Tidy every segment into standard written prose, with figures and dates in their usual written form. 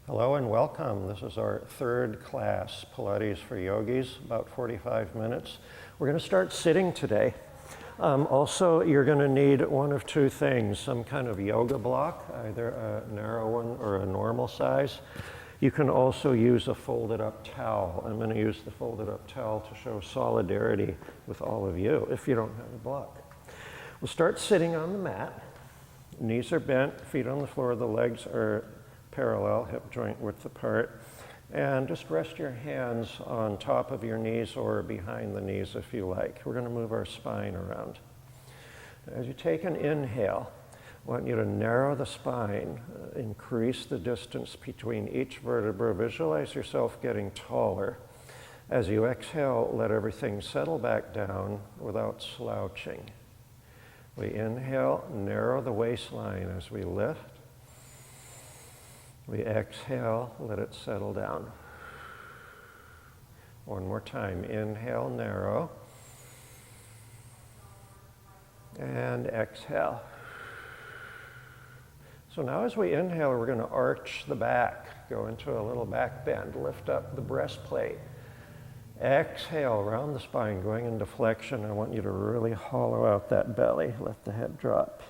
Hello and welcome. This is our third class, Pilates for Yogis, about 45 minutes. We're going to start sitting today. Also, you're going to need one of two things, some kind of yoga block, either a narrow one or a normal size. You can also use a folded up towel. I'm going to use the folded up towel to show solidarity with all of you if you don't have a block. We'll start sitting on the mat. Knees are bent, feet on the floor, the legs are parallel, hip joint width apart, and just rest your hands on top of your knees or behind the knees if you like. We're going to move our spine around. As you take an inhale, I want you to narrow the spine, increase the distance between each vertebra, visualize yourself getting taller. As you exhale, let everything settle back down without slouching. We inhale, narrow the waistline as we lift. We exhale, let it settle down. One more time. Inhale, narrow. And exhale. So now as we inhale, we're going to arch the back, go into a little back bend, lift up the breastplate. Exhale, round the spine, going into flexion. I want you to really hollow out that belly. Let the head drop.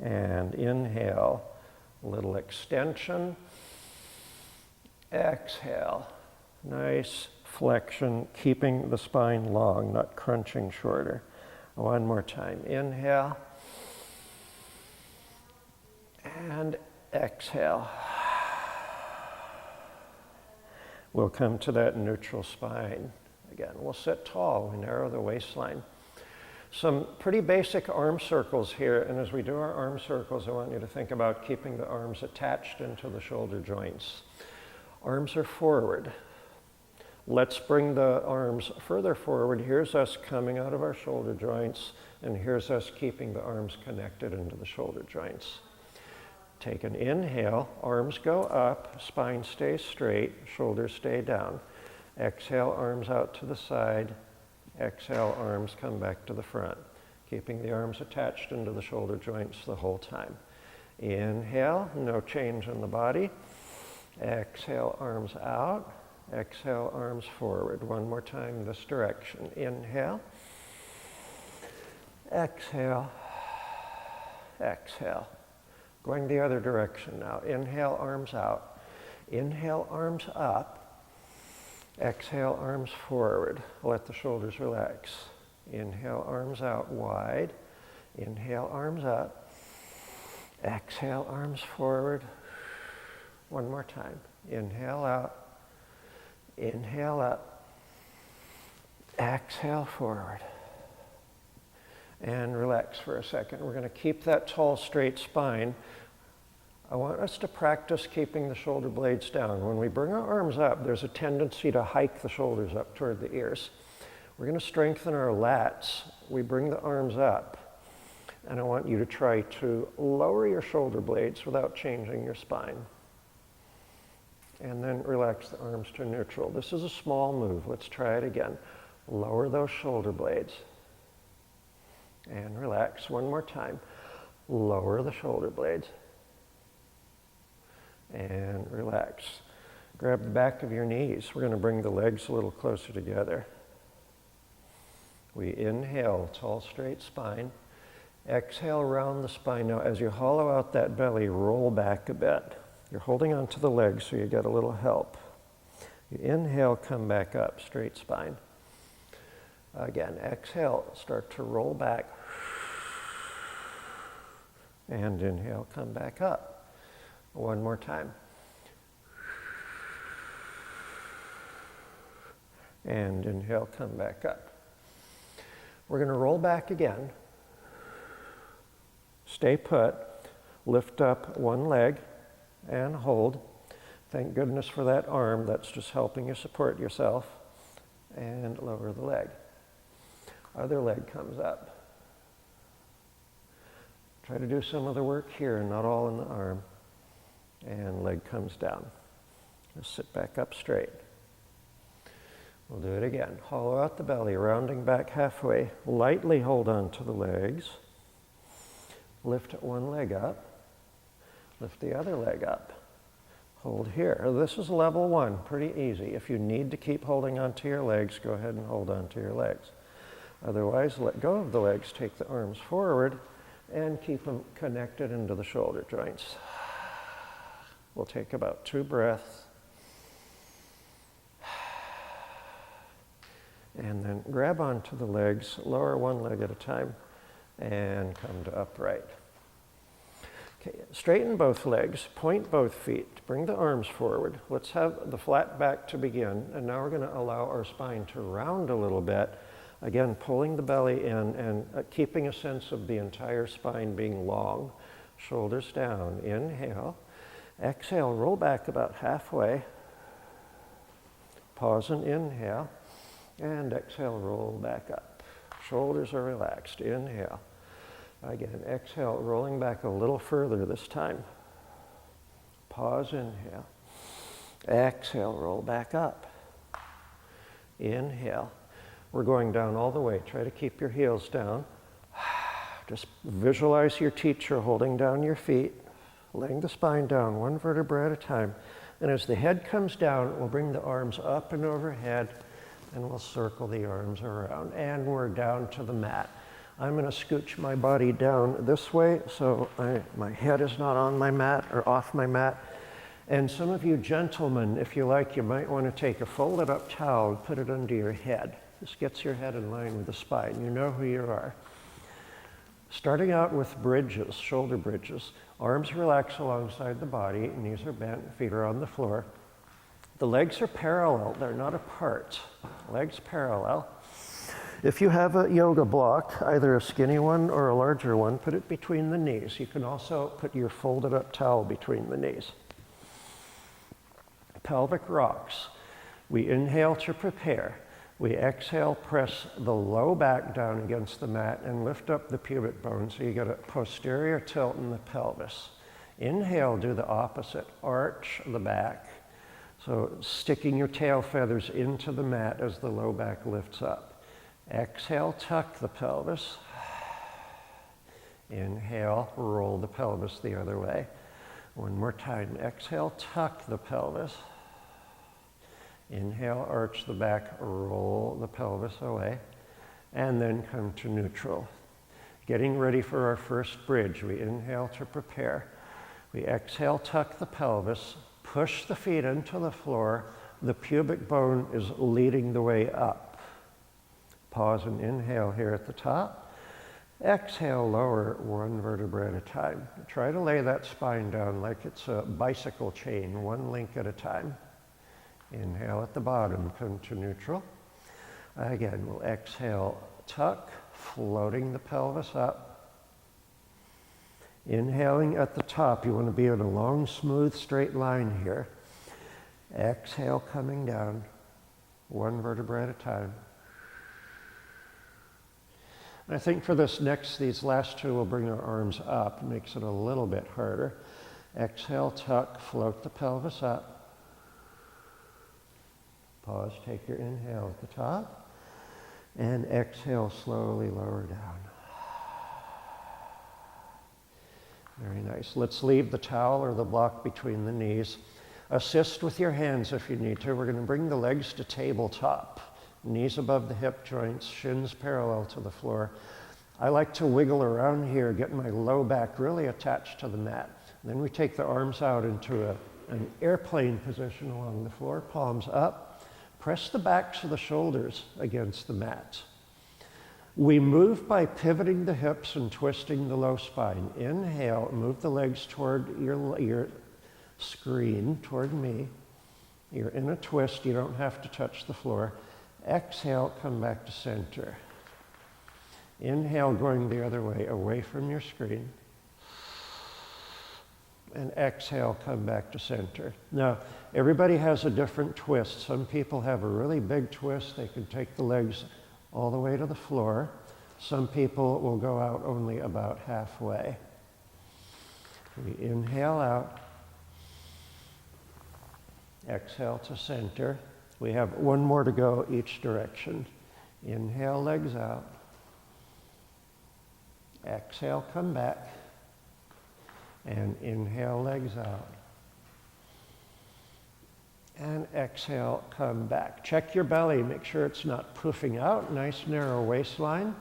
And inhale. Little extension. Exhale. Nice flexion, keeping the spine long, not crunching shorter. One more time. Inhale. And exhale. We'll come to that neutral spine. Again, we'll sit tall. We narrow the waistline. Some pretty basic arm circles here, and as we do our arm circles, I want you to think about keeping the arms attached into the shoulder joints. Arms are forward. Let's bring the arms further forward. Here's us coming out of our shoulder joints, and here's us keeping the arms connected into the shoulder joints. Take an inhale, arms go up, spine stays straight, shoulders stay down. Exhale, arms out to the side. Exhale, arms come back to the front, keeping the arms attached into the shoulder joints the whole time. Inhale, no change in the body. Exhale, arms out. Exhale, arms forward. One more time this direction. Inhale. Exhale. Exhale. Going the other direction now. Inhale, arms out. Inhale, arms up. Exhale, arms forward. Let the shoulders relax. Inhale, arms out wide. Inhale, arms up. Exhale, arms forward. One more time. Inhale out. Inhale up. Exhale forward. And relax for a second. We're going to keep that tall, straight spine. I want us to practice keeping the shoulder blades down. When we bring our arms up, there's a tendency to hike the shoulders up toward the ears. We're going to strengthen our lats. We bring the arms up, and I want you to try to lower your shoulder blades without changing your spine. And then relax the arms to neutral. This is a small move. Let's try it again. Lower those shoulder blades. And relax one more time. Lower the shoulder blades. And relax. Grab the back of your knees. We're going to bring the legs a little closer together. We inhale, tall, straight spine. Exhale, round the spine. Now, as you hollow out that belly, roll back a bit. You're holding onto the legs, so you get a little help. You inhale, come back up, straight spine. Again, exhale, start to roll back. And inhale, come back up. One more time. And inhale, come back up. We're going to roll back again. Stay put. Lift up one leg and hold. Thank goodness for that arm. That's just helping you support yourself. And lower the leg. Other leg comes up. Try to do some of the work here, not all in the arm. And leg comes down. Just sit back up straight. We'll do it again. Hollow out the belly, rounding back halfway. Lightly hold on to the legs. Lift one leg up. Lift the other leg up. Hold here. This is level 1, pretty easy. If you need to keep holding onto your legs, go ahead and hold onto your legs. Otherwise, let go of the legs, take the arms forward, and keep them connected into the shoulder joints. We'll take about 2 breaths. And then grab onto the legs, lower one leg at a time, and come to upright. Okay, straighten both legs, point both feet, bring the arms forward. Let's have the flat back to begin, and now we're going to allow our spine to round a little bit. Again, pulling the belly in and keeping a sense of the entire spine being long. Shoulders down, inhale. Exhale, roll back about halfway. Pause and inhale. And exhale, roll back up. Shoulders are relaxed. Inhale. Again, exhale, rolling back a little further this time. Pause, inhale. Exhale, roll back up. Inhale. We're going down all the way. Try to keep your heels down. Just visualize your teacher holding down your feet, laying the spine down, 1 vertebra at a time. And as the head comes down, we'll bring the arms up and overhead, and we'll circle the arms around. And we're down to the mat. I'm going to scooch my body down this way so my head is not on my mat or off my mat. And some of you gentlemen, if you like, you might want to take a folded up towel and put it under your head. This gets your head in line with the spine. You know who you are. Starting out with bridges, shoulder bridges. Arms relax alongside the body, knees are bent, feet are on the floor. The legs are parallel, they're not apart. Legs parallel. If you have a yoga block, either a skinny one or a larger one, put it between the knees. You can also put your folded up towel between the knees. Pelvic rocks. We inhale to prepare. We exhale, press the low back down against the mat and lift up the pubic bone so you get a posterior tilt in the pelvis. Inhale, do the opposite. Arch the back. So sticking your tail feathers into the mat as the low back lifts up. Exhale, tuck the pelvis. Inhale, roll the pelvis the other way. One more time. Exhale, tuck the pelvis. Inhale, arch the back, roll the pelvis away, and then come to neutral. Getting ready for our first bridge. We inhale to prepare. We exhale, tuck the pelvis, push the feet into the floor. The pubic bone is leading the way up. Pause and inhale here at the top. Exhale, lower 1 vertebra at a time. Try to lay that spine down like it's a bicycle chain, 1 link at a time. Inhale at the bottom, come to neutral. Again, we'll exhale, tuck, floating the pelvis up. Inhaling at the top, you want to be in a long, smooth, straight line here. Exhale, coming down, 1 vertebra at a time. And I think for these last 2 will bring our arms up, makes it a little bit harder. Exhale, tuck, float the pelvis up. Pause, take your inhale at the top, and exhale, slowly lower down. Very nice. Let's leave the towel or the block between the knees. Assist with your hands if you need to. We're going to bring the legs to tabletop. Knees above the hip joints, shins parallel to the floor. I like to wiggle around here, get my low back really attached to the mat. Then we take the arms out into an airplane position along the floor, palms up. Press the backs of the shoulders against the mat. We move by pivoting the hips and twisting the low spine. Inhale, move the legs toward your screen, toward me. You're in a twist, you don't have to touch the floor. Exhale, come back to center. Inhale, going the other way, away from your screen. And exhale, come back to center. Now, everybody has a different twist. Some people have a really big twist. They can take the legs all the way to the floor. Some people will go out only about halfway. We inhale out. Exhale to center. We have 1 more to go each direction. Inhale, legs out. Exhale, come back. And inhale, legs out. And exhale, come back. Check your belly, make sure it's not poofing out. Nice narrow waistline.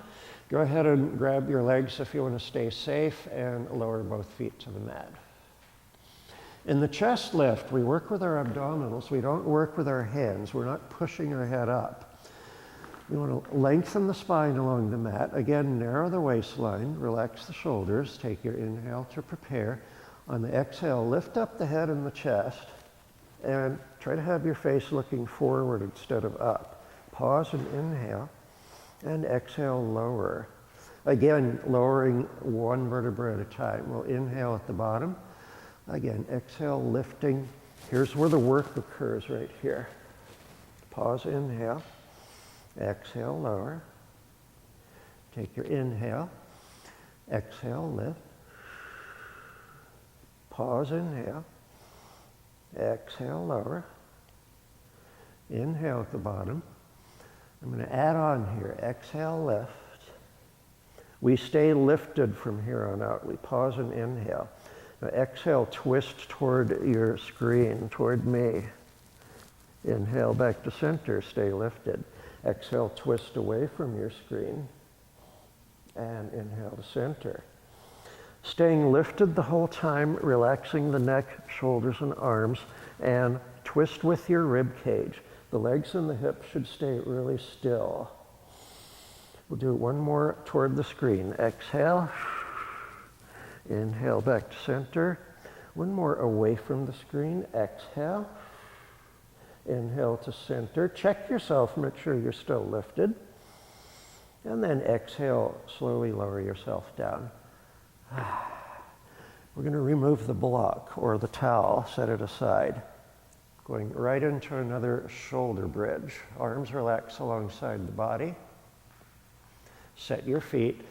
Go ahead and grab your legs if you want to stay safe and lower both feet to the mat. In the chest lift, we work with our abdominals. We don't work with our hands. We're not pushing our head up. We want to lengthen the spine along the mat. Again, narrow the waistline, relax the shoulders. Take your inhale to prepare. On the exhale, lift up the head and the chest and try to have your face looking forward instead of up. Pause and inhale, and exhale, lower. Again, lowering one vertebra at a time. We'll inhale at the bottom. Again, exhale, lifting. Here's where the work occurs, right here. Pause, inhale. Exhale, lower. Take your inhale. Exhale, lift. Pause, inhale. Exhale, lower. Inhale at the bottom. I'm going to add on here. Exhale, lift. We stay lifted from here on out. We pause and inhale. Now exhale, twist toward your screen, toward me. Inhale back to center, stay lifted. Exhale, twist away from your screen. And inhale to center. Staying lifted the whole time, relaxing the neck, shoulders, and arms, and twist with your rib cage. The legs and the hips should stay really still. We'll do one more toward the screen. Exhale. Inhale back to center. One more away from the screen. Exhale. Inhale to center. Check yourself, make sure you're still lifted. And then exhale, slowly lower yourself down. We're going to remove the block or the towel, set it aside. Going right into another shoulder bridge. Arms relax alongside the body. Set your feet.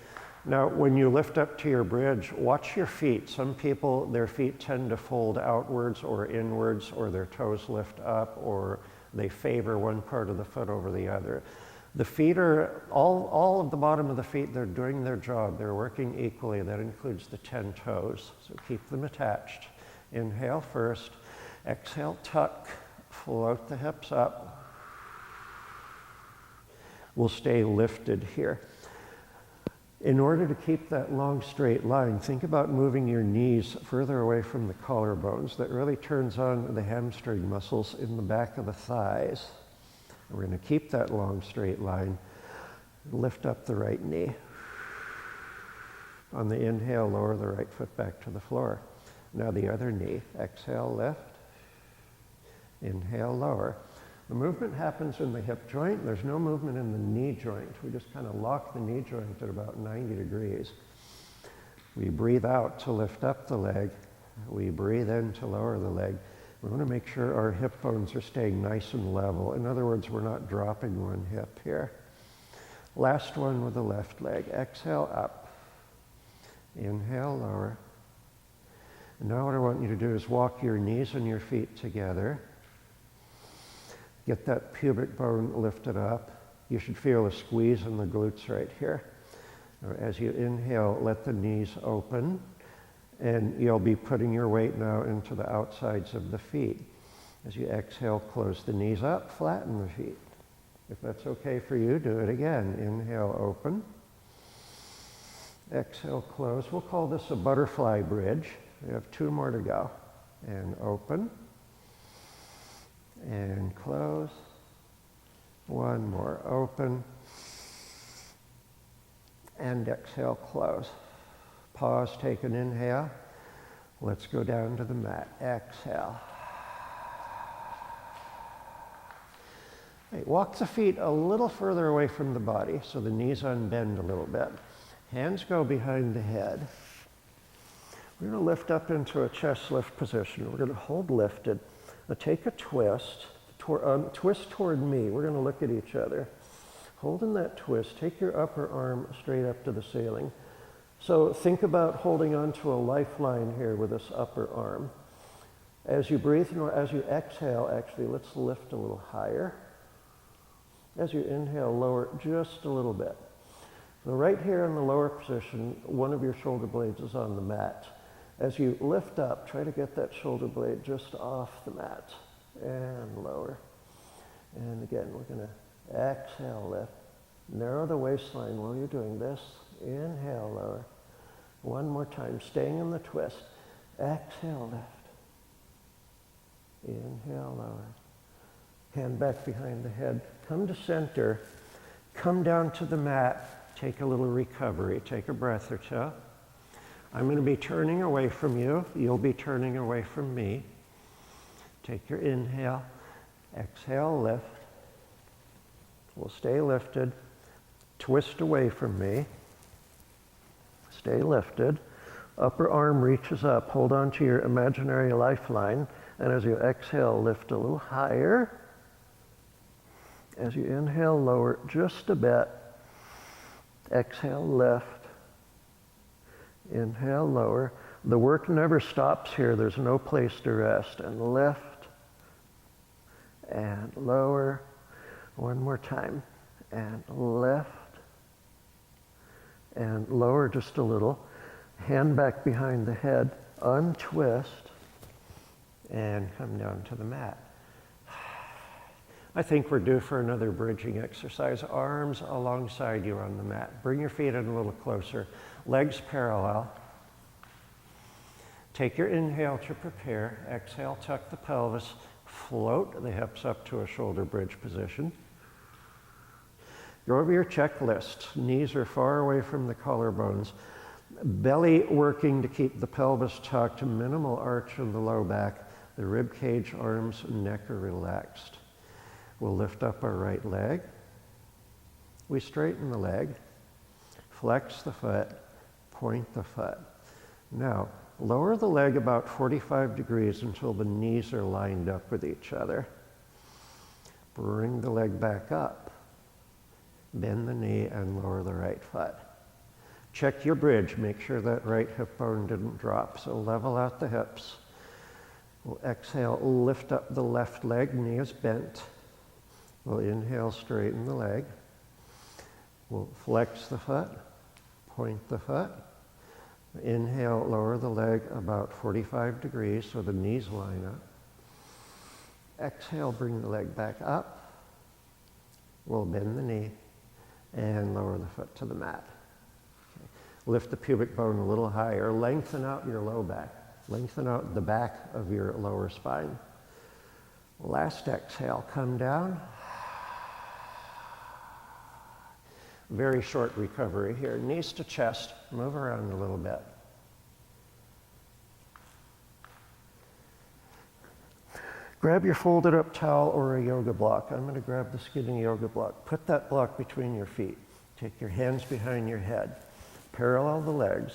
Now, when you lift up to your bridge, watch your feet. Some people, their feet tend to fold outwards or inwards, or their toes lift up, or they favor one part of the foot over the other. The feet are, all of the bottom of the feet, they're doing their job. They're working equally. That includes the 10 toes. So keep them attached. Inhale first. Exhale, tuck. Float the hips up. We'll stay lifted here. In order to keep that long straight line, think about moving your knees further away from the collarbones. That really turns on the hamstring muscles in the back of the thighs. We're going to keep that long straight line. Lift up the right knee. On the inhale, lower the right foot back to the floor. Now the other knee. Exhale, lift. Inhale, lower. The movement happens in the hip joint. There's no movement in the knee joint. We just kind of lock the knee joint at about 90 degrees. We breathe out to lift up the leg. We breathe in to lower the leg. We want to make sure our hip bones are staying nice and level. In other words, we're not dropping one hip here. Last one with the left leg. Exhale, up. Inhale, lower. And now what I want you to do is walk your knees and your feet together. Get that pubic bone lifted up. You should feel a squeeze in the glutes right here. As you inhale, let the knees open. And you'll be putting your weight now into the outsides of the feet. As you exhale, close the knees up, flatten the feet. If that's okay for you, do it again. Inhale, open. Exhale, close. We'll call this a butterfly bridge. We have 2 more to go. And open. And close. 1 more, open. And exhale, close. Pause, take an inhale. Let's go down to the mat. Exhale. Right, walk the feet a little further away from the body so the knees unbend a little bit. Hands go behind the head. We're going to lift up into a chest lift position. We're going to hold lifted. Now take a twist. Twist toward me. We're going to look at each other. Holding that twist, take your upper arm straight up to the ceiling. So think about holding onto a lifeline here with this upper arm. As you breathe, as you exhale, actually, let's lift a little higher. As you inhale, lower just a little bit. So right here in the lower position, one of your shoulder blades is on the mat. As you lift up, try to get that shoulder blade just off the mat. and lower. And again, we're going to exhale, lift. Narrow the waistline while you're doing this. Inhale, lower. One more time, staying in the twist. Exhale, lift. Inhale, lower. Hand back behind the head. Come to center. Come down to the mat. Take a little recovery. Take a breath or two. I'm going to be turning away from you. You'll be turning away from me. Take your inhale. Exhale, lift. We'll stay lifted. Twist away from me. Stay lifted. Upper arm reaches up. Hold on to your imaginary lifeline. And as you exhale, lift a little higher. As you inhale, lower just a bit. Exhale, lift. Inhale, lower. The work never stops here. There's no place to rest. And lift. And lower. One more time. And lift. And lower just a little. Hand back behind the head. Untwist. And come down to the mat. I think we're due for another bridging exercise. Arms alongside you on the mat. Bring your feet in a little closer. Legs parallel. Take your inhale to prepare. Exhale, tuck the pelvis. Float the hips up to a shoulder bridge position. Go over your checklist. Knees are far away from the collarbones. Belly working to keep the pelvis tucked. Minimal arch in the low back. The rib cage, arms, and neck are relaxed. We'll lift up our right leg. We straighten the leg. Flex the foot. Point the foot. Now, lower the leg about 45 degrees until the knees are lined up with each other. Bring the leg back up. Bend the knee and lower the right foot. Check your bridge. Make sure that right hip bone didn't drop. So level out the hips. We'll exhale, lift up the left leg, knee is bent. We'll inhale, straighten the leg. We'll flex the foot, point the foot. Inhale, lower the leg about 45 degrees so the knees line up. Exhale, bring the leg back up. We'll bend the knee and lower the foot to the mat. Okay. Lift the pubic bone a little higher. Lengthen out your low back. Lengthen out the back of your lower spine. Last exhale, come down. Very short recovery here. Knees to chest. Move around a little bit. Grab your folded up towel or a yoga block. I'm going to grab the skinny yoga block. Put that block between your feet. Take your hands behind your head. Parallel the legs.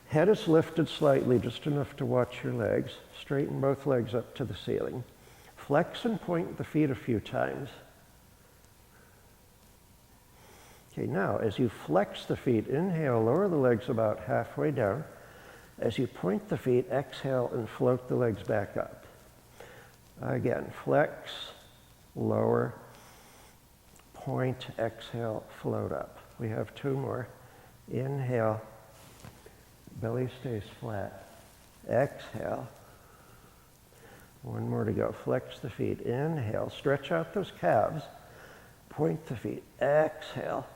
Head is lifted slightly, just enough to watch your legs. Straighten both legs up to the ceiling. Flex and point the feet a few times. Okay, now as you flex the feet, inhale, lower the legs about halfway down. As you point the feet, exhale and float the legs back up. Again, flex, lower, point, exhale, float up. We have two more. Inhale. Belly stays flat. Exhale. One more to go. Flex the feet. Inhale. Stretch out those calves. Point the feet. Exhale.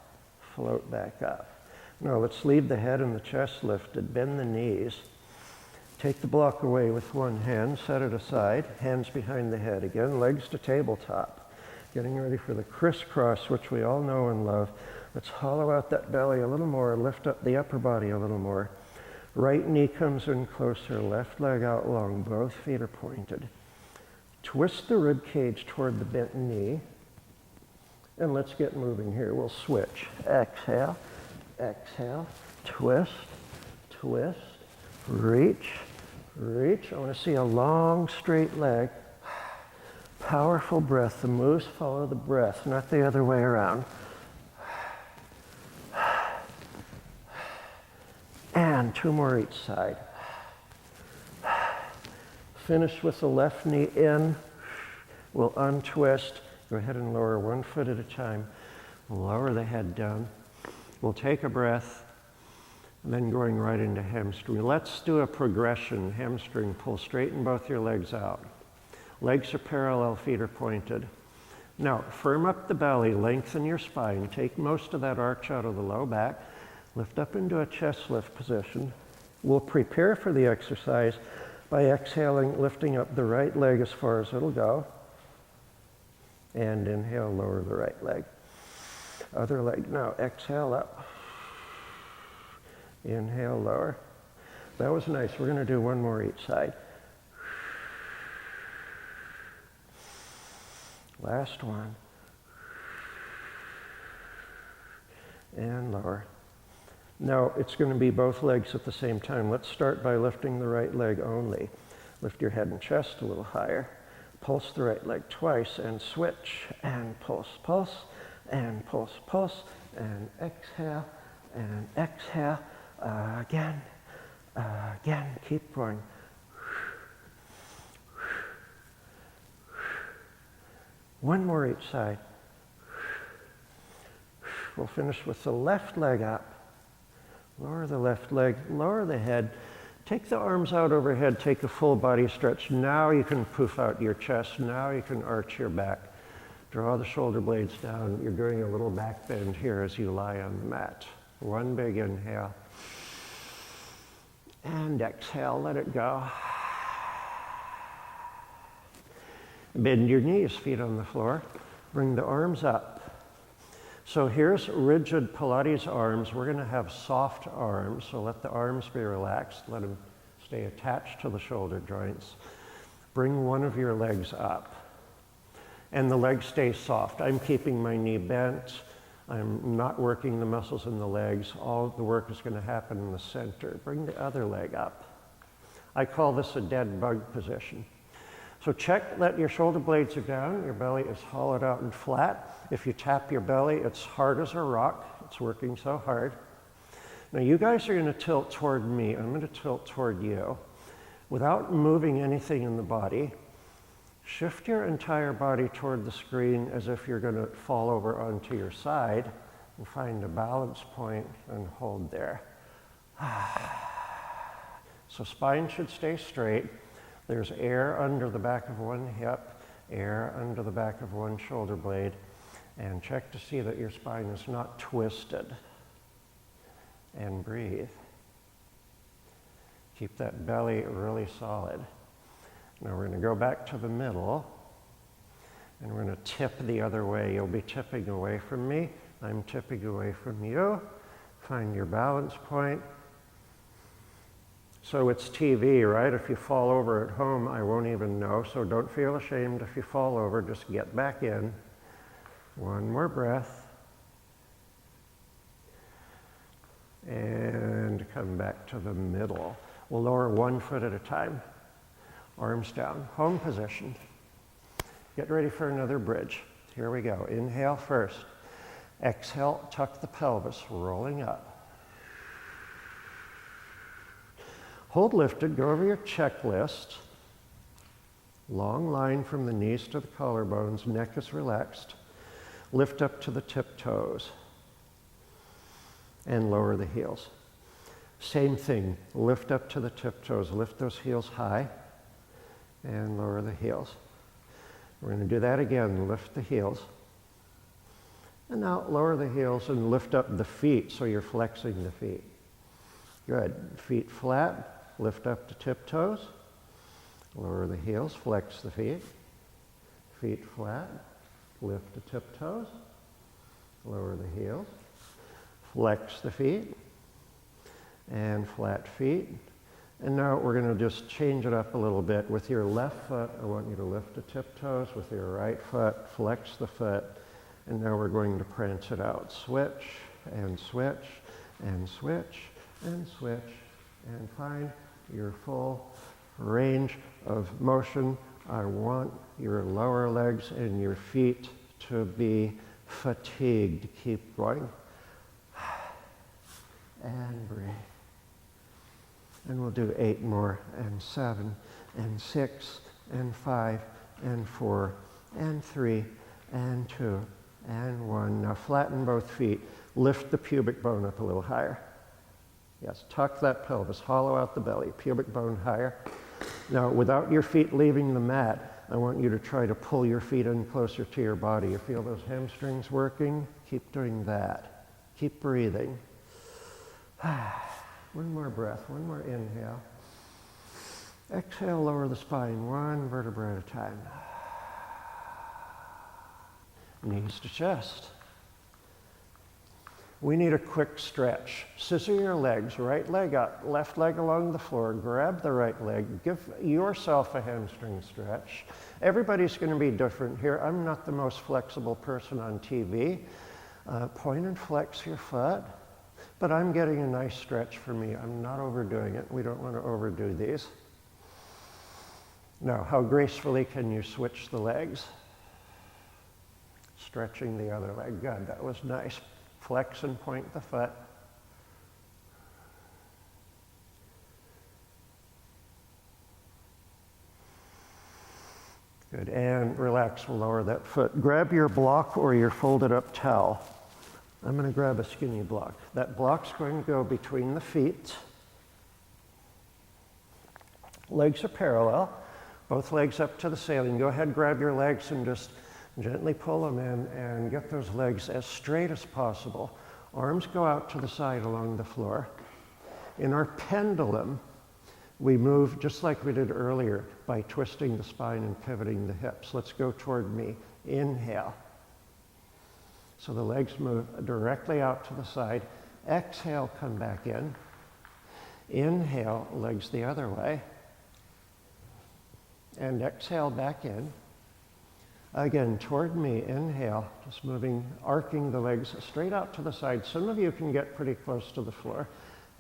Float back up. Now let's leave the head and the chest lifted. Bend the knees. Take the block away with one hand. Set it aside. Hands behind the head. Again, legs to tabletop. Getting ready for the crisscross, which we all know and love. Let's hollow out that belly a little more. Lift up the upper body a little more. Right knee comes in closer, left leg out long, both feet are pointed. Twist the rib cage toward the bent knee, and let's get moving here. We'll switch. Exhale, exhale, twist, twist, reach, reach. I want to see a long, straight leg. Powerful breath. The moves follow the breath, not the other way around. And two more each side. Finish with the left knee in. We'll untwist. Go ahead and lower one foot at a time. Lower the head down. We'll take a breath, and then going right into hamstring. Let's do a progression. Hamstring pull. Straighten both your legs out. Legs are parallel, feet are pointed. Now, firm up the belly, lengthen your spine, take most of that arch out of the low back, lift up into a chest lift position. We'll prepare for the exercise by exhaling, lifting up the right leg as far as it'll go. And inhale, lower the right leg. Other leg, now exhale up. Inhale, lower. That was nice. We're going to do one more each side. Last one. And lower. Now, it's going to be both legs at the same time. Let's start by lifting the right leg only. Lift your head and chest a little higher. Pulse the right leg twice and switch. And pulse, pulse, and pulse, pulse. And exhale, and exhale. Again, again. Keep going. One more each side. We'll finish with the left leg up. Lower the left leg, lower the head. Take the arms out overhead, take a full body stretch. Now you can poof out your chest. Now you can arch your back. Draw the shoulder blades down. You're doing a little back bend here as you lie on the mat. One big inhale. And exhale, let it go. Bend your knees, feet on the floor. Bring the arms up. So here's rigid Pilates arms. We're going to have soft arms, so let the arms be relaxed. Let them stay attached to the shoulder joints. Bring one of your legs up. And the leg stays soft. I'm keeping my knee bent. I'm not working the muscles in the legs. All the work is going to happen in the center. Bring the other leg up. I call this a dead bug position. So check that your shoulder blades are down, your belly is hollowed out and flat. If you tap your belly, it's hard as a rock. It's working so hard. Now you guys are going to tilt toward me. I'm going to tilt toward you. Without moving anything in the body, shift your entire body toward the screen as if you're going to fall over onto your side and find a balance point and hold there. So spine should stay straight. There's air under the back of one hip, air under the back of one shoulder blade, and check to see that your spine is not twisted. And breathe. Keep that belly really solid. Now we're going to go back to the middle, and we're going to tip the other way. You'll be tipping away from me. I'm tipping away from you. Find your balance point. So it's TV, right? If you fall over at home, I won't even know, so don't feel ashamed if you fall over. Just get back in. One more breath. And come back to the middle. We'll lower one foot at a time. Arms down. Home position. Get ready for another bridge. Here we go. Inhale first. Exhale, tuck the pelvis, rolling up. Hold lifted, go over your checklist. Long line from the knees to the collarbones, neck is relaxed. Lift up to the tiptoes and lower the heels. Same thing, lift up to the tiptoes, lift those heels high and lower the heels. We're going to do that again, lift the heels. And now lower the heels and lift up the feet so you're flexing the feet. Good, feet flat. Lift up to tiptoes, lower the heels, flex the feet, feet flat, lift to tiptoes, lower the heels, flex the feet, and flat feet. And now we're going to just change it up a little bit. With your left foot, I want you to lift the tiptoes. With your right foot, flex the foot. And now we're going to prance it out. Switch, and switch, and switch, and switch, and find your full range of motion. I want your lower legs and your feet to be fatigued. Keep going. And breathe. And we'll do 8 more, and 7, and 6, and 5, and 4, and 3, and 2, and 1. Now flatten both feet. Lift the pubic bone up a little higher. Yes, tuck that pelvis, hollow out the belly, pubic bone higher. Now, without your feet leaving the mat, I want you to try to pull your feet in closer to your body. You feel those hamstrings working? Keep doing that. Keep breathing. One more breath, one more inhale. Exhale, lower the spine, one vertebra at a time. Knees to chest. We need a quick stretch. Scissor your legs, right leg up, left leg along the floor, grab the right leg, give yourself a hamstring stretch. Everybody's going to be different here. I'm not the most flexible person on TV. Point and flex your foot, but I'm getting a nice stretch for me. I'm not overdoing it. We don't want to overdo these. Now, how gracefully can you switch the legs? Stretching the other leg. Good, that was nice. Flex and point the foot. Good, and relax, we'll lower that foot. Grab your block or your folded up towel. I'm going to grab a skinny block. That block's going to go between the feet. Legs are parallel. Both legs up to the ceiling. Go ahead, grab your legs and just gently pull them in and get those legs as straight as possible. Arms go out to the side along the floor. In our pendulum, we move just like we did earlier by twisting the spine and pivoting the hips. Let's go toward me. Inhale. So the legs move directly out to the side. Exhale, come back in. Inhale, legs the other way. And exhale back in. Again, toward me, inhale, just moving, arcing the legs straight out to the side. Some of you can get pretty close to the floor.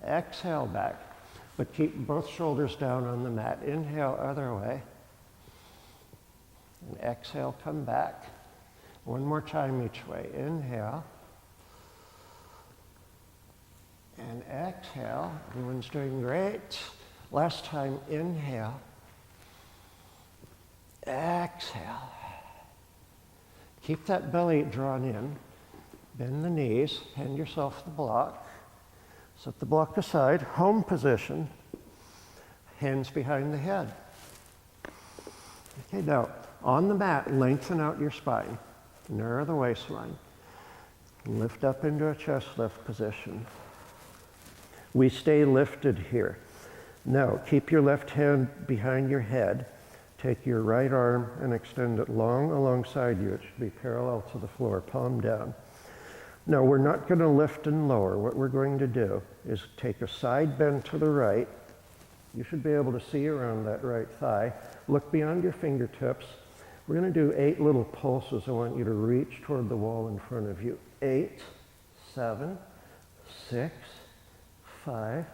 Exhale back, but keep both shoulders down on the mat. Inhale, other way. And exhale, come back. One more time each way. Inhale. And exhale. Everyone's doing great. Last time, inhale. Exhale. Keep that belly drawn in. Bend the knees. Hand yourself the block. Set the block aside. Home position. Hands behind the head. Okay, now on the mat, lengthen out your spine. Narrow the waistline. Lift up into a chest lift position. We stay lifted here. Now, keep your left hand behind your head. Take your right arm and extend it long alongside you. It should be parallel to the floor, palm down. Now, we're not going to lift and lower. What we're going to do is take a side bend to the right. You should be able to see around that right thigh. Look beyond your fingertips. We're going to do 8 little pulses. I want you to reach toward the wall in front of you. 8, 7, 6, 5,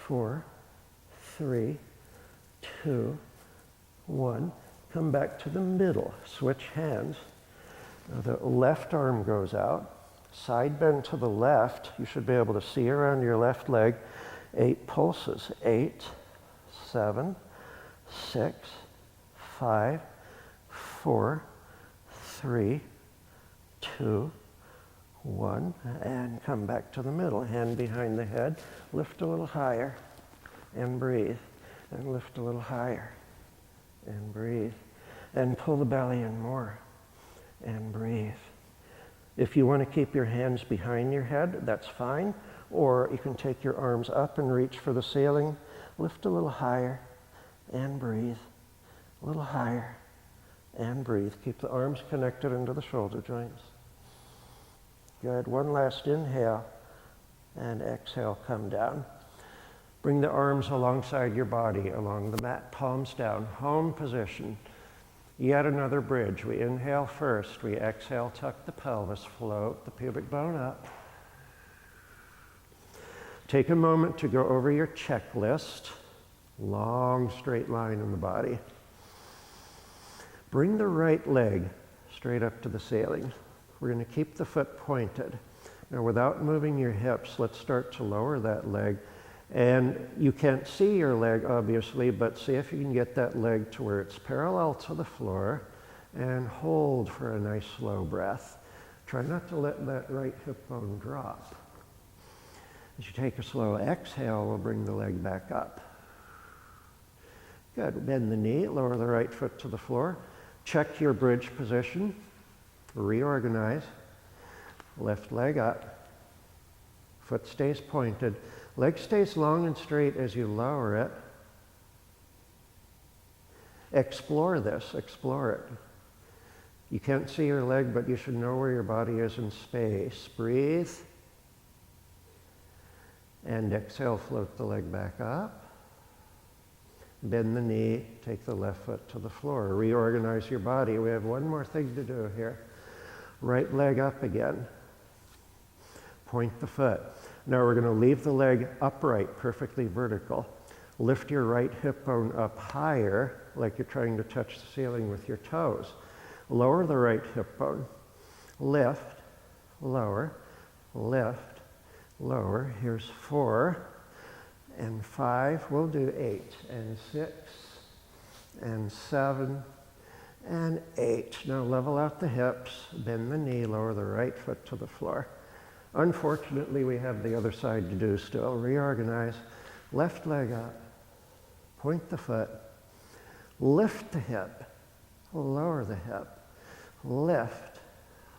4, 3, 2, 1. Come back to the middle. Switch hands. Now the left arm goes out. Side bend to the left. You should be able to see around your left leg. 8 pulses. 8, 7, 6, 5, 4, 3, 2, 1. And come back to the middle. Hand behind the head. Lift a little higher. And breathe. And lift a little higher. And breathe. And pull the belly in more. And breathe. If you want to keep your hands behind your head, that's fine. Or you can take your arms up and reach for the ceiling. Lift a little higher. And breathe. A little higher. And breathe. Keep the arms connected into the shoulder joints. Good. One last inhale. And exhale, come down. Bring the arms alongside your body, along the mat, palms down, home position. Yet another bridge. We inhale first. We exhale, tuck the pelvis, float the pubic bone up. Take a moment to go over your checklist. Long straight line in the body. Bring the right leg straight up to the ceiling. We're going to keep the foot pointed. Now, without moving your hips, let's start to lower that leg. And you can't see your leg, obviously, but see if you can get that leg to where it's parallel to the floor and hold for a nice slow breath. Try not to let that right hip bone drop. As you take a slow exhale, we'll bring the leg back up. Good. Bend the knee, lower the right foot to the floor. Check your bridge position. Reorganize. Left leg up. Foot stays pointed. Leg stays long and straight as you lower it. Explore this. Explore it. You can't see your leg, but you should know where your body is in space. Breathe. And exhale, float the leg back up. Bend the knee, take the left foot to the floor. Reorganize your body. We have one more thing to do here. Right leg up again. Point the foot. Now we're going to leave the leg upright, perfectly vertical. Lift your right hip bone up higher, like you're trying to touch the ceiling with your toes. Lower the right hip bone. Lift, lower, lift, lower. Here's 4 and 5. We'll do 8 and 6 and 7 and 8. Now level out the hips, bend the knee, lower the right foot to the floor. Unfortunately, we have the other side to do still. Reorganize. Left leg up. Point the foot. Lift the hip. Lower the hip. Lift.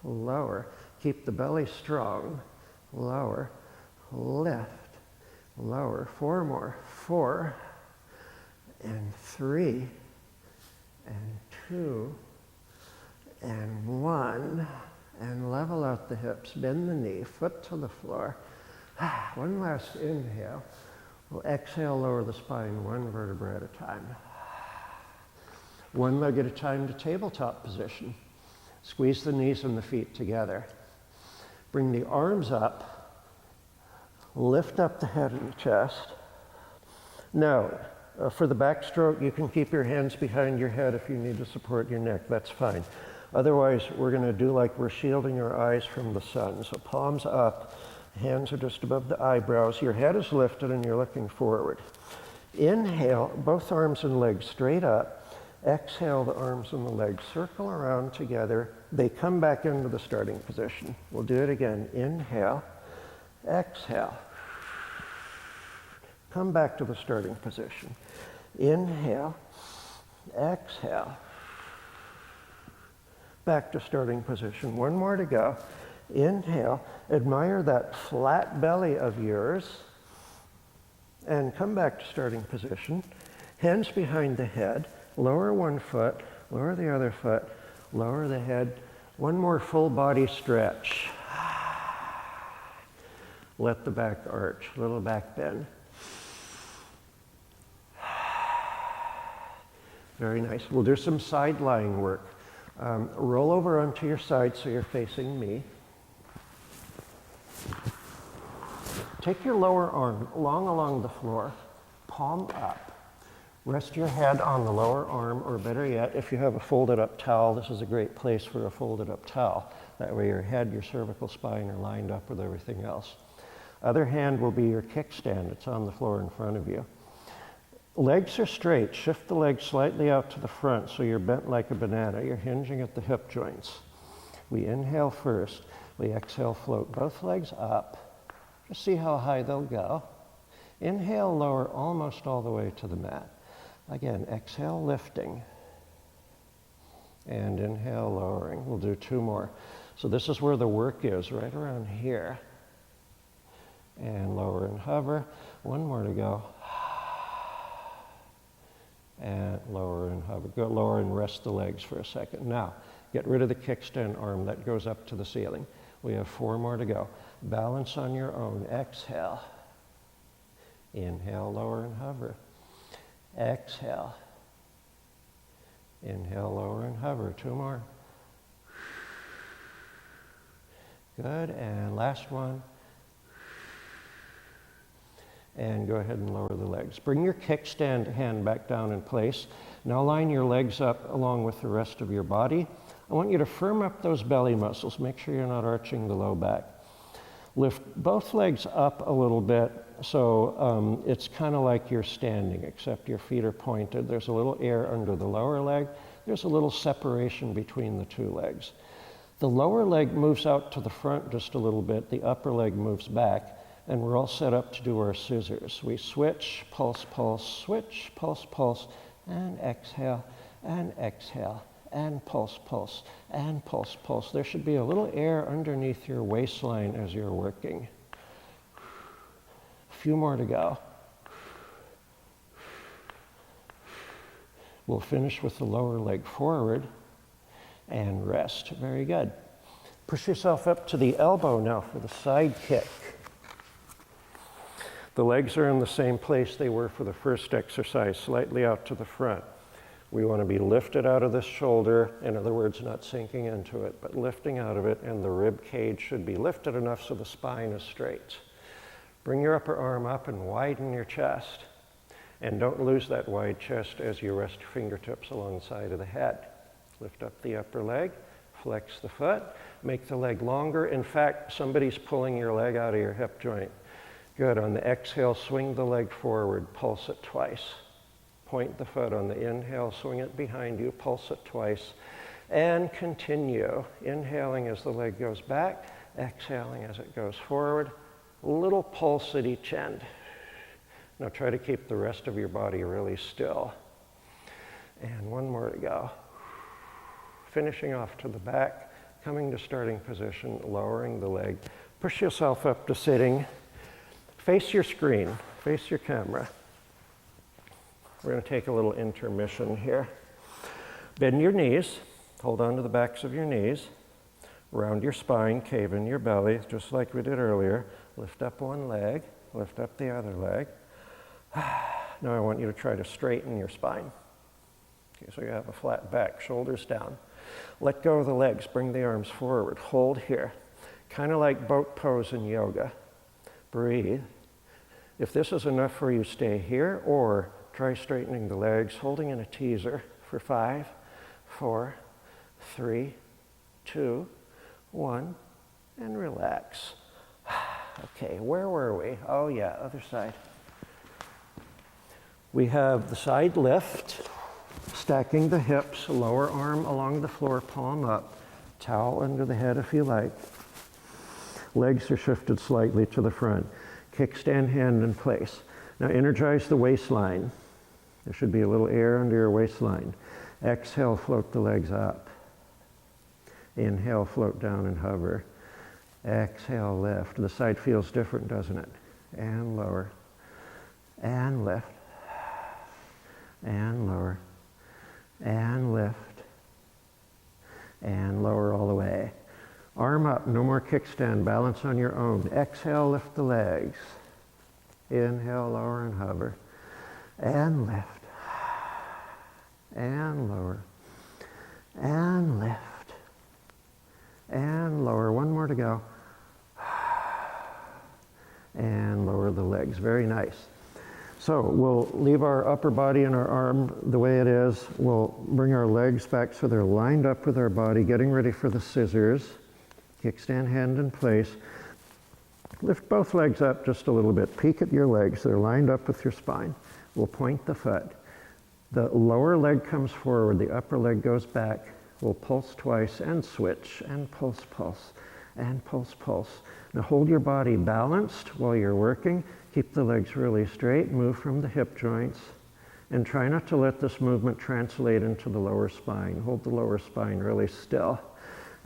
Lower. Keep the belly strong. Lower. Lift. Lower. 4 more. 4 and 3 and 2 and 1. And level out the hips, bend the knee, foot to the floor. One last inhale. We'll exhale, lower the spine 1 vertebra at a time. 1 leg at a time to tabletop position. Squeeze the knees and the feet together. Bring the arms up. Lift up the head and the chest. Now, for the backstroke, you can keep your hands behind your head if you need to support your neck. That's fine. Otherwise, we're going to do like we're shielding our eyes from the sun. So palms up, hands are just above the eyebrows. Your head is lifted and you're looking forward. Inhale, both arms and legs straight up. Exhale, the arms and the legs circle around together. They come back into the starting position. We'll do it again. Inhale, exhale. Come back to the starting position. Inhale, exhale. Back to starting position. 1 more to go. Inhale. Admire that flat belly of yours. And come back to starting position. Hands behind the head. Lower 1 foot. Lower the other foot. Lower the head. 1 more full body stretch. Let the back arch. Little back bend. Very nice. We'll do some side lying work. Roll over onto your side so you're facing me. Take your lower arm long along the floor, palm up. Rest your head on the lower arm, or better yet, if you have a folded up towel, this is a great place for a folded up towel. That way your head, your cervical spine are lined up with everything else. Other hand will be your kickstand. It's on the floor in front of you. Legs are straight. Shift the legs slightly out to the front so you're bent like a banana. You're hinging at the hip joints. We inhale first. We exhale, float both legs up. Just see how high they'll go. Inhale, lower almost all the way to the mat. Again, exhale, lifting. And inhale, lowering. We'll do 2 more. So this is where the work is, right around here. And lower and hover. 1 more to go. And lower and hover. Go lower and rest the legs for a second. Now, get rid of the kickstand arm. That goes up to the ceiling. We have 4 more to go. Balance on your own. Exhale. Inhale, lower and hover. Exhale. Inhale, lower and hover. 2 more. Good. And last one. And go ahead and lower the legs. Bring your kickstand hand back down in place. Now line your legs up along with the rest of your body. I want you to firm up those belly muscles. Make sure you're not arching the low back. Lift both legs up a little bit so it's kind of like you're standing, except your feet are pointed. There's a little air under the lower leg. There's a little separation between the 2 legs. The lower leg moves out to the front just a little bit. The upper leg moves back. And we're all set up to do our scissors. We switch, pulse, pulse, switch, pulse, pulse, and exhale, and exhale, and pulse, pulse, and pulse, pulse. There should be a little air underneath your waistline as you're working. A few more to go. We'll finish with the lower leg forward and rest. Very good. Push yourself up to the elbow now for the side kick. The legs are in the same place they were for the first exercise, slightly out to the front. We want to be lifted out of this shoulder, in other words, not sinking into it, but lifting out of it, and the rib cage should be lifted enough so the spine is straight. Bring your upper arm up and widen your chest. And don't lose that wide chest as you rest your fingertips along the side of the head. Lift up the upper leg, flex the foot, make the leg longer. In fact, somebody's pulling your leg out of your hip joint. Good. On the exhale, swing the leg forward, pulse it twice. Point the foot on the inhale, swing it behind you, pulse it twice, and continue. Inhaling as the leg goes back, exhaling as it goes forward. A little pulse at each end. Now try to keep the rest of your body really still. And one more to go. Finishing off to the back, coming to starting position, lowering the leg. Push yourself up to sitting. Face your screen, face your camera. We're going to take a little intermission here. Bend your knees, hold on to the backs of your knees. Round your spine, cave in your belly, just like we did earlier. Lift up one leg, lift up the other leg. Now I want you to try to straighten your spine. Okay, so you have a flat back, shoulders down. Let go of the legs, bring the arms forward, hold here. Kind of like boat pose in yoga. Breathe. If this is enough for you, stay here, or try straightening the legs, holding in a teaser for 5, 4, 3, 2, 1, and relax. Okay, where were we? Oh yeah, other side. We have the side lift, stacking the hips, lower arm along the floor, palm up, towel under the head if you like. Legs are shifted slightly to the front. Kickstand hand in place. Now energize the waistline. There should be a little air under your waistline. Exhale, float the legs up. Inhale, float down and hover. Exhale, lift. The side feels different, doesn't it? And lower. And lift. And lower. And lift. And lower all the way. Arm up, no more kickstand, balance on your own. Exhale, lift the legs. Inhale, lower and hover. And lift. And lower. And lift. And lower. One more to go. And lower the legs. Very nice. So we'll leave our upper body and our arm the way it is. We'll bring our legs back so they're lined up with our body, getting ready for the scissors. Kickstand hand in place. Lift both legs up just a little bit. Peek at your legs. They're lined up with your spine. We'll point the foot. The lower leg comes forward. The upper leg goes back. We'll pulse twice and switch and pulse, pulse, and pulse, pulse. Now hold your body balanced while you're working. Keep the legs really straight. Move from the hip joints. And try not to let this movement translate into the lower spine. Hold the lower spine really still.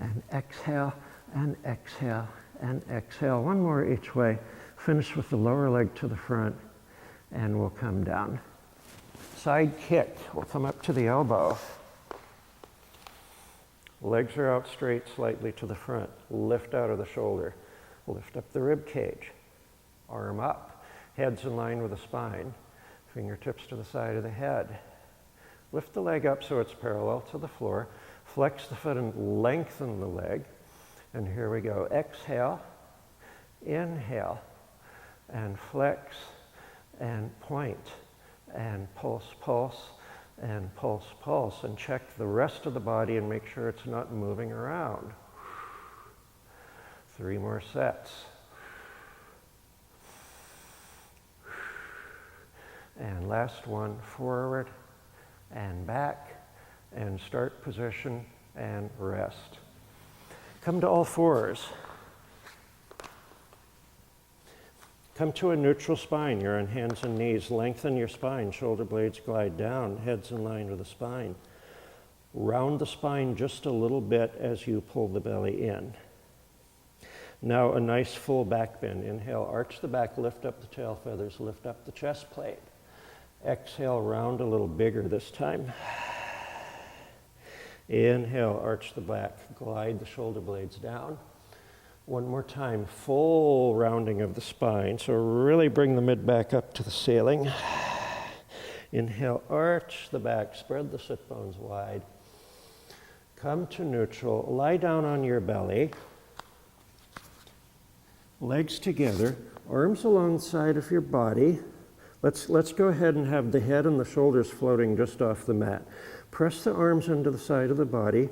And exhale. And exhale, and exhale. One more each way. Finish with the lower leg to the front, and we'll come down. Side kick. We'll come up to the elbow. Legs are out straight, slightly to the front. Lift out of the shoulder. Lift up the rib cage. Arm up. Head's in line with the spine. Fingertips to the side of the head. Lift the leg up so it's parallel to the floor. Flex the foot and lengthen the leg. And here we go. Exhale, inhale, and flex, and point, and pulse, pulse, and pulse, pulse. And check the rest of the body and make sure it's not moving around. 3 more sets. And last one, forward, and back, and start position, and rest. Come to all fours. Come to a neutral spine. You're on hands and knees. Lengthen your spine. Shoulder blades glide down. Head's in line with the spine. Round the spine just a little bit as you pull the belly in. Now a nice full back bend. Inhale, arch the back, lift up the tail feathers, lift up the chest plate. Exhale, round a little bigger this time. Inhale, arch the back, glide the shoulder blades down. One more time, full rounding of the spine. So really bring the mid back up to the ceiling. Inhale, arch the back, spread the sit bones wide. Come to neutral, lie down on your belly. Legs together, arms along the side of your body. Let's go ahead and have the head and the shoulders floating just off the mat. Press the arms into the side of the body.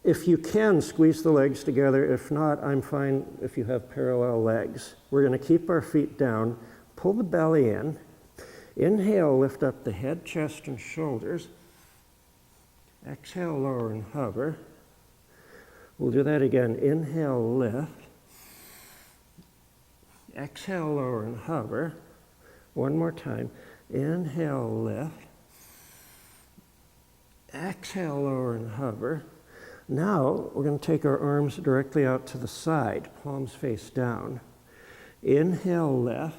If you can, squeeze the legs together. If not, I'm fine if you have parallel legs. We're going to keep our feet down. Pull the belly in. Inhale, lift up the head, chest, and shoulders. Exhale, lower and hover. We'll do that again. Inhale, lift. Exhale, lower and hover. One more time. Inhale, lift. Exhale, lower and hover. Now, we're going to take our arms directly out to the side, palms face down. Inhale, lift.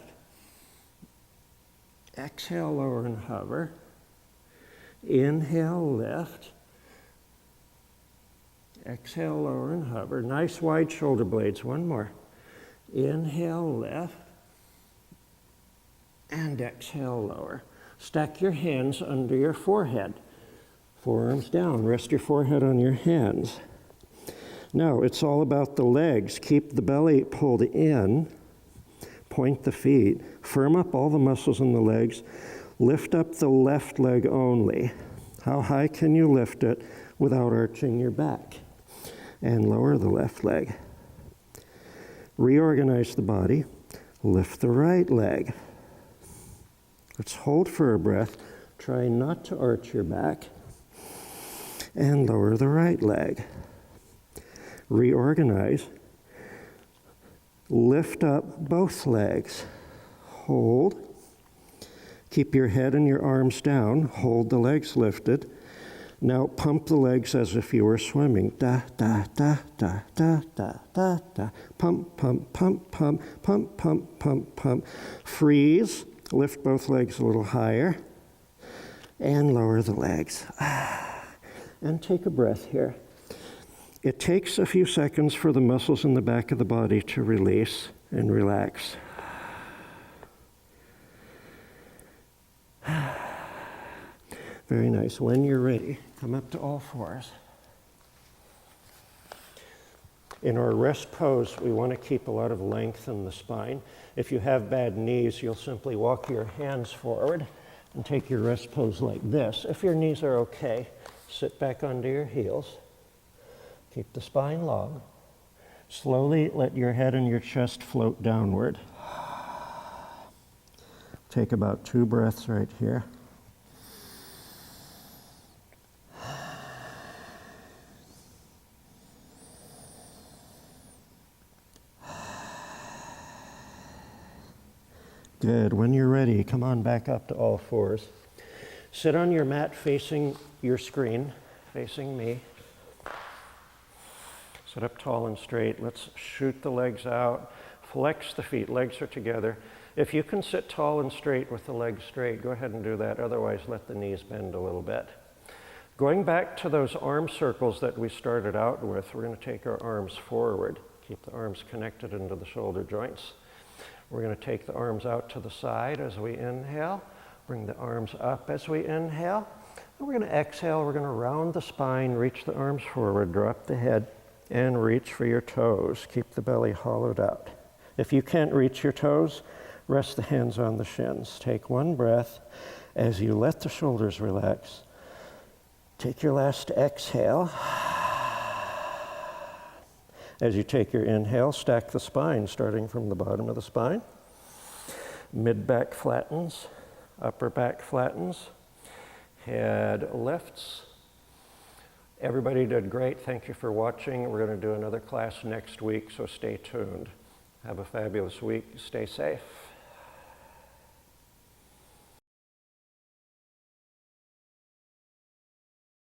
Exhale, lower and hover. Inhale, lift. Exhale, lower and hover. Nice wide shoulder blades. One more. Inhale, lift. And exhale, lower. Stack your hands under your forehead. Forearms down, rest your forehead on your hands. Now, it's all about the legs. Keep the belly pulled in, point the feet, firm up all the muscles in the legs, lift up the left leg only. How high can you lift it without arching your back? And lower the left leg. Reorganize the body, lift the right leg. Let's hold for a breath. Try not to arch your back. And lower the right leg. Reorganize. Lift up both legs. Hold. Keep your head and your arms down. Hold the legs lifted. Now pump the legs as if you were swimming. Da, da, da, da, da, da, da, da. Pump, pump, pump, pump, pump, pump, pump, pump. Freeze. Lift both legs a little higher. And lower the legs. And take a breath here. It takes a few seconds for the muscles in the back of the body to release and relax. Very nice. When you're ready, come up to all fours. In our rest pose, we want to keep a lot of length in the spine. If you have bad knees, you'll simply walk your hands forward and take your rest pose like this. If your knees are okay, sit back onto your heels. Keep the spine long. Slowly let your head and your chest float downward. Take about 2 breaths right here. Good. When you're ready, come on back up to all fours. Sit on your mat facing your screen, facing me. Sit up tall and straight. Let's shoot the legs out. Flex the feet. Legs are together. If you can sit tall and straight with the legs straight, go ahead and do that. Otherwise, let the knees bend a little bit. Going back to those arm circles that we started out with, we're going to take our arms forward. Keep the arms connected into the shoulder joints. We're going to take the arms out to the side as we inhale. Bring the arms up as we inhale. And we're going to exhale. We're going to round the spine, reach the arms forward, drop the head, and reach for your toes. Keep the belly hollowed out. If you can't reach your toes, rest the hands on the shins. Take one breath as you let the shoulders relax. Take your last exhale. As you take your inhale, stack the spine, starting from the bottom of the spine. Mid-back flattens, upper back flattens, head lifts. Everybody did great. Thank you for watching. We're going to do another class next week, so stay tuned. Have a fabulous week. Stay safe.